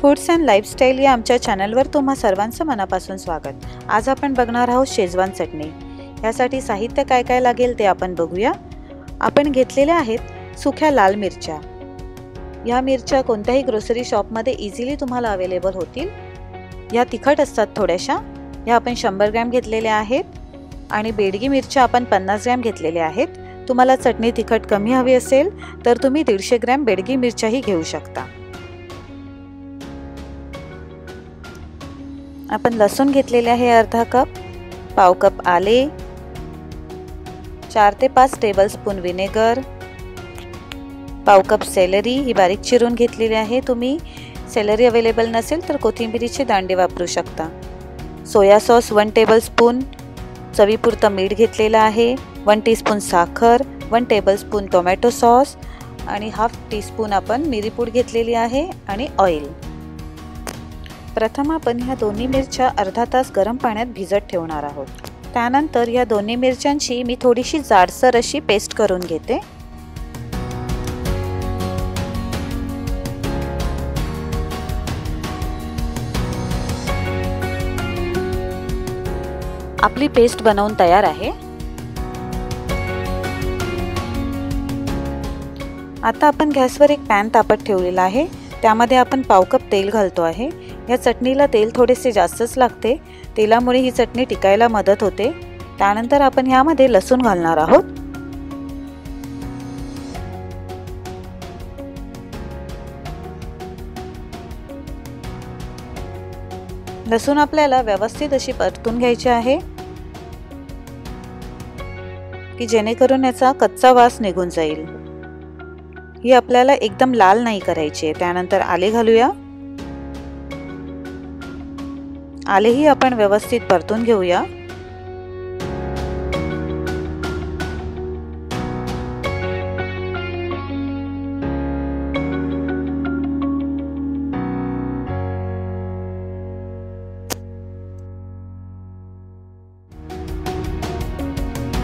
Foods and lifestyle या आमच्या चॅनलवर तुम्हा सर्वांचं मनापासून स्वागत। आज आपण बघणार आहोत शेजवान चटणी। यासाठी साहित्य काय काय लागेल ते आपण बघूया। आपण घेतलेल्या आहेत सुक्या लाल मिरच्या। या मिरच्या कोणत्याही ग्रोसरी शॉपमध्ये इझिली तुम्हाला अवेलेबल होतील। या तिखट असतात थोड्याशा। या आपण 100 ग्रॅम घेतलेल्या आहेत आणि बेडगी मिरच्या आपण 50 ग्रॅम घेतलेल्या आहेत। तुम्हाला चटणी तिखट कमी हवी असेल तर तुम्ही 150 ग्रॅम बेडगी मिरच्याही घेऊ शकता। आपण लसूण घेतलेले आहे अर्धा कप, पाव कप आले, 4 ते 5 टेबलस्पून विनेगर, पाव कप सेलरी ही बारीक चिरून घेतलेली आहे। तुम्ही सेलरी अवेलेबल नसेल तर कोथिंबीरीचे दांडे वापरू शकता। सोया सॉस 1 टेबलस्पून, चवीपुरतं मीठ घेतलेलं आहे, 1 टीस्पून साखर, 1 टेबलस्पून टोमॅटो सॉस आणि हाफ टीस्पून आपण मिरीपूड घेतलेली आहे आणि ऑइल। प्रथम आपण ह्या दोन्ही मिरच्या अर्धा तास गरम पाण्यात भिजत ठेवणार आहोत। त्यानंतर या दोन्ही मिरच्यांची मी थोडीशी जाडसर अशी पेस्ट करून घेते। आपली पेस्ट बनवून तयार आहे। आता आपण गॅसवर एक पॅन तापत ठेवलेला आहे। त्यामध्ये आपण पाव कप तेल घालतो आहे। या चटणीला तेल थोडेसे जास्तच लागते। तेलामुळे ही चटणी टिकायला मदत होते। त्यानंतर आपण ह्यामध्ये लसूण घालणार आहोत। लसूण आपल्याला व्यवस्थित अशी परतून घ्यायची आहे की जेणेकरून याचा कच्चा वास निघून जाईल। ही आपल्याला एकदम लाल नाही करायची आहे। त्यानंतर आले घालूया। आलेही आपण व्यवस्थित परतून घेऊया।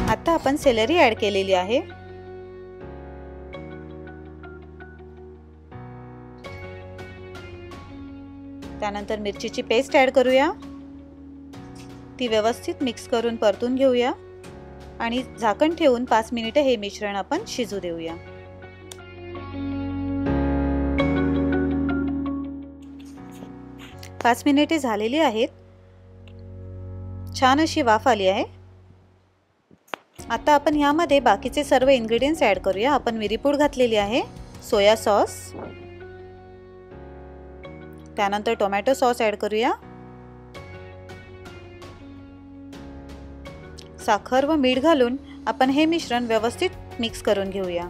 आता आपण सेलरी ऍड केलेली आहे। त्यानंतर मिरचीची पेस्ट ऍड करूया। ती व्यवस्थित मिक्स करून परतून घेऊया आणि झाकण ठेवून 5 मिनिटे हे मिश्रण आपण शिजू देऊया। पाच मिनिटे झालेली आहेत। छान अशी वाफ आली आहे। आता आपण यामध्ये बाकीचे सर्व इन्ग्रेडियंट्स ऍड करूया। आपण मिरीपूड घातलेली आहे, सोया सॉस, त्यानंतर टोमॅटो सॉस ऍड करूया, साखर व मीठ घालून आपण हे मिश्रण व्यवस्थित मिक्स करून घेऊया।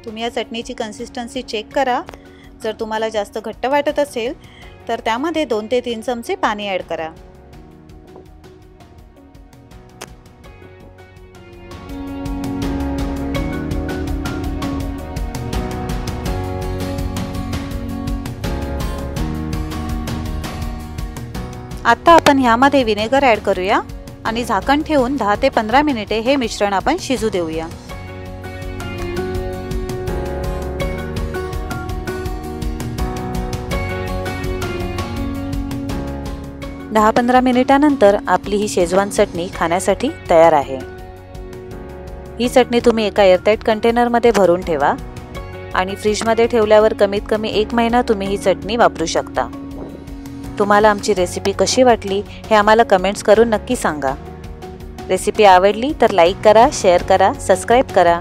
तुम्ही या चटणीची कन्सिस्टन्सी चेक करा। जर तुम्हाला जास्त घट्ट वाटत असेल तर त्यामध्ये 2 ते 3 चमचे पाणी ऍड करा। आता आपण ह्यामध्ये विनेगर ऍड करूया आणि झाकण ठेवून 10 ते 15 मिनिटे हे मिश्रण आपण शिजू देऊया। 10-15 मिनिटांनंतर आपली ही शेजवान चटणी खाण्यासाठी तयार आहे। ही चटणी तुम्ही एका एअरटाईट कंटेनरमध्ये भरून ठेवा आणि फ्रीजमध्ये ठेवल्यावर कमीत कमी 1 महिना तुम्ही ही चटणी वापरू शकता। तुम्हाला आमची रेसिपी कशी वाटली हे आम्हाला कमेंट्स करून नक्की सांगा। रेसिपी आवडली तर लाईक करा, शेअर करा, सबस्क्राईब करा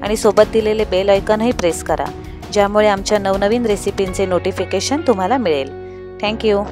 आणि सोबत दिलेले बेल आयकॉनही प्रेस करा, ज्यामुळे आमच्या नवनवीन रेसिपींचे नोटिफिकेशन तुम्हाला मिळेल। Thank you.